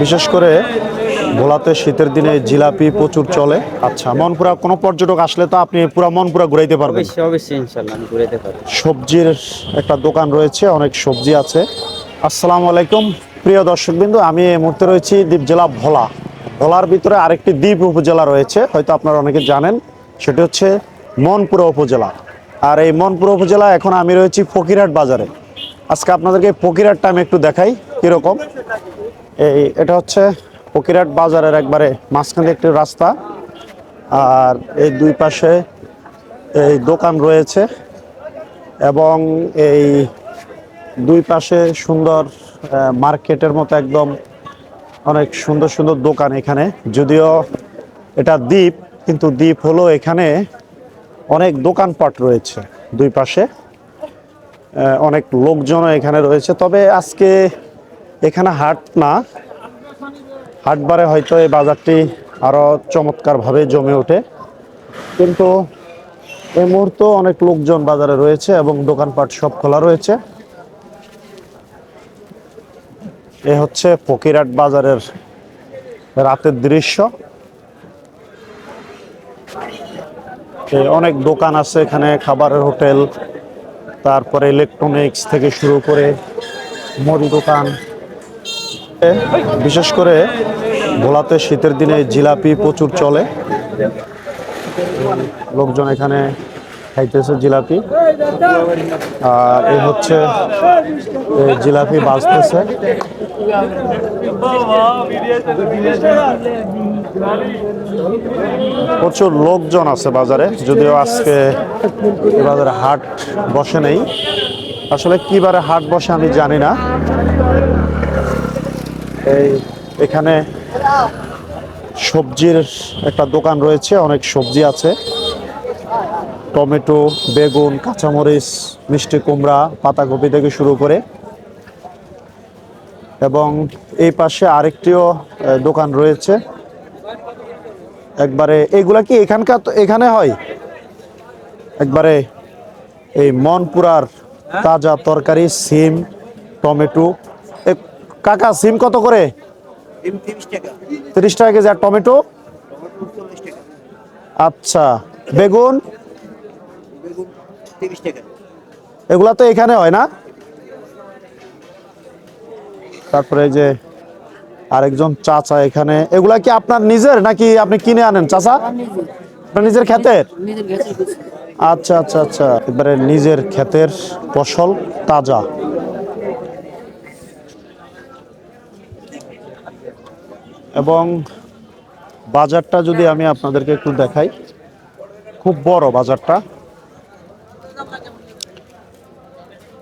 বিশেষ করে ভোলাতে শীতের দিনে জিলাপি প্রচুর চলে। আচ্ছা, মনপুরা কোনো পর্যটক আসলে তো আপনি পুরো মনপুরা ঘুরাইতে পারবেন? অবশ্যই অবশ্যই ইনশাল্লাহ আমি ঘুরাইতে পারবো। সবজির একটা দোকান রয়েছে, অনেক সবজি আছে। আসসালামু আলাইকুম প্রিয় দর্শকবৃন্দ, আমি এই মুহূর্তে রয়েছি দ্বীপ জেলা ভোলা। ভোলার ভিতরে আরেকটি দ্বীপ উপজেলা রয়েছে, হয়তো আপনারা অনেকে জানেন, সেটি হচ্ছে মনপুরা উপজেলা। আর এই মনপুরা উপজেলা এখন আমি রয়েছি ফকিরহাট বাজারে। আজকে আপনাদেরকে ফকিরহাটটা আমি একটু দেখাই কীরকম। এটা হচ্ছে ফকিরহাট বাজারের একবারে মাঝখানে একটি রাস্তা, আর এই দুই পাশে এই দোকান রয়েছে এবং এই দুই পাশে সুন্দর মার্কেটের মতো একদম অনেক সুন্দর সুন্দর দোকান এখানে। যদিও এটা দ্বীপ, কিন্তু দ্বীপ হলো এখানে অনেক দোকানপাট রয়েছে দুই পাশে, অনেক লোকজনও এখানে রয়েছে। তবে আজকে এখানে হাট না, হাটবারে হয়তো এই বাজারটি আরও চমৎকারভাবে জমে ওঠে, কিন্তু এই মুহূর্তে অনেক লোকজন বাজারে রয়েছে এবং দোকানপাট সব খোলা রয়েছে। এ হচ্ছে ফকিরহাট বাজারের রাতের দৃশ্য। অনেক দোকান আছে এখানে, খাবারের হোটেল, তারপরে ইলেকট্রনিক্স থেকে শুরু করে মুদি দোকান। বিশেষ করে ভোলাতে শীতের দিনে জিলাপি প্রচুর চলে, লোকজন এখানে খাইতেছে জিলাপি। আর এই হচ্ছে জিলাপি বাজতেছে। প্রচুর লোকজন আছে বাজারে, যদিও আজকে বাজারে হাট বসে নেই। আসলে কি বারে হাট বসে আমি জানি না। এখানে সবজির একটা দোকান রয়েছে, অনেক সবজি আছে, টমেটো, বেগুন, কাঁচামরিচ, মিষ্টি কুমড়া, পাতাকপি থেকে শুরু করে। এবং এই পাশে আরেকটিও দোকান রয়েছে একবারে। এগুলা কি এখানকার, এখানে হয় একবারে এই মনপুরার তাজা তরকারি, সিম, টমেটো। কাকা সিম কত করে? 30 টাকা কেজি। আর টমেটো? আচ্ছা, বেগুন? এগুলা তো এখানে হয় না? তারপরে এই যে আরেকজন চাচা এখানে। এগুলা কি আপনার নিজের নাকি আপনি কিনে আনেন চাচা? আপনার নিজের ক্ষেতের? আচ্ছা আচ্ছা আচ্ছা, এবারে নিজের ক্ষেতের ফসল, তাজা। এবং বাজারটা যদি আমি আপনাদেরকে একটু দেখাই, খুব বড় বাজারটা।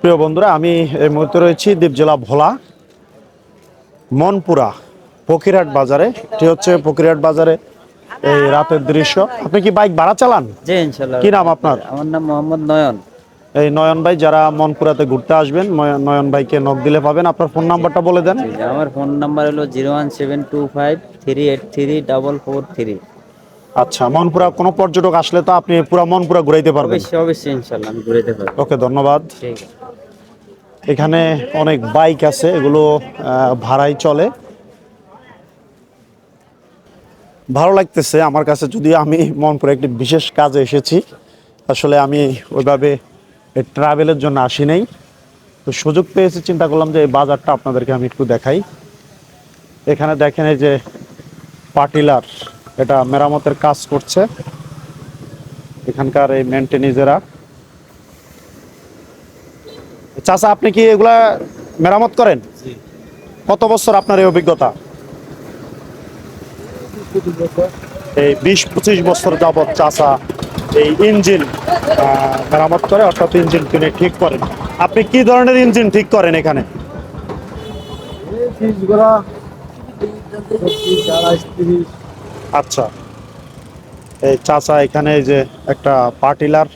প্রিয় বন্ধুরা, আমি এই মুহূর্তে রয়েছি দ্বীপ জেলা ভোলা, মনপুরা ফকিরহাট বাজারে। এটি হচ্ছে ফকিরহাট বাজারে এই রাতের দৃশ্য। আপনি কি বাইক ভাড়া চালান? জি ইনশাল্লাহ। কি নাম আপনার? আমার নাম মোহাম্মদ নয়ন। এই নয়ন ভাই, যারা মনপুরাতে ঘুরতে আসবেন নয়ন ভাইকে নক দিলে পাবেন। আপনার ফোন নাম্বারটা বলে দেন। আমার ফোন নাম্বার হলো 01725383443। আচ্ছা, মনপুরা কোনো পর্যটক আসলে তো আপনি পুরো মনপুরা ঘুরাইতে পারবেন? অবশ্যই অবশ্যই ইনশাল্লাহ আমি ঘুরাইতে পারবো। ওকে, ধন্যবাদ। ঠিক আছে। এখানে অনেক বাইক আছে, এগুলো ভাড়াই চলে। ভালো লাগতেছে আমার কাছে, যদিও আমি মনপুরা একটি বিশেষ কাজে এসেছি। আসলে আমি ওইভাবে ট্রাভেলের জন্য আসি নাই, তো সুযোগ পেয়েছি, চিন্তা করলাম যে এই বাজারটা আপনাদেরকে আমি একটু দেখাই। এখানে দেখেন এই যে পাটিলার, এটা মেরামতের কাজ করছে এখানকার এই মেনটেনিজেরা। চাচা, আপনি কি এগুলা মেরামত করেন? কত বছর আপনার এই অভিজ্ঞতা? এই 20-25 বছর যাবৎ চাচা এই ইঞ্জিন মেরামত করে, অর্থাৎ ইঞ্জিন কিনে ঠিক করেন। আপনি কি ধরনের ইঞ্জিন ঠিক করেন এখানে? আচ্ছা, এই চাচা এখানে এই যে একটা পার্টিলার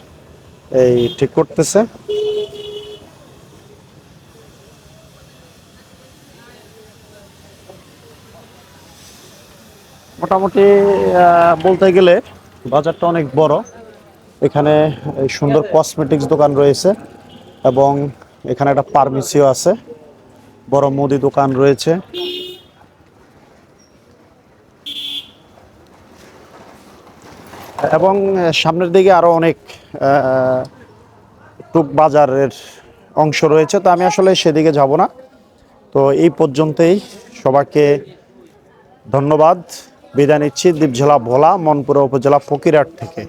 এই ঠিক করতেছে। মোটামুটি বলতে গেলে বাজারটা অনেক বড়। এখানে এই সুন্দর কসমেটিক্স দোকান রয়েছে এবং এখানে একটা ফার্মেসিও আছে, বড় মুদি দোকান রয়েছে। এবং সামনের দিকে আরো অনেক টুক বাজারের অংশ রয়েছে, তো আমি আসলে সেদিকে যাব না। তো এই পর্যন্তই, সবাইকে ধন্যবাদ, বিদায় নিচ্ছি দ্বীপ জেলা ভোলা, মনপুরা উপজেলা ফকিরহাট থেকে।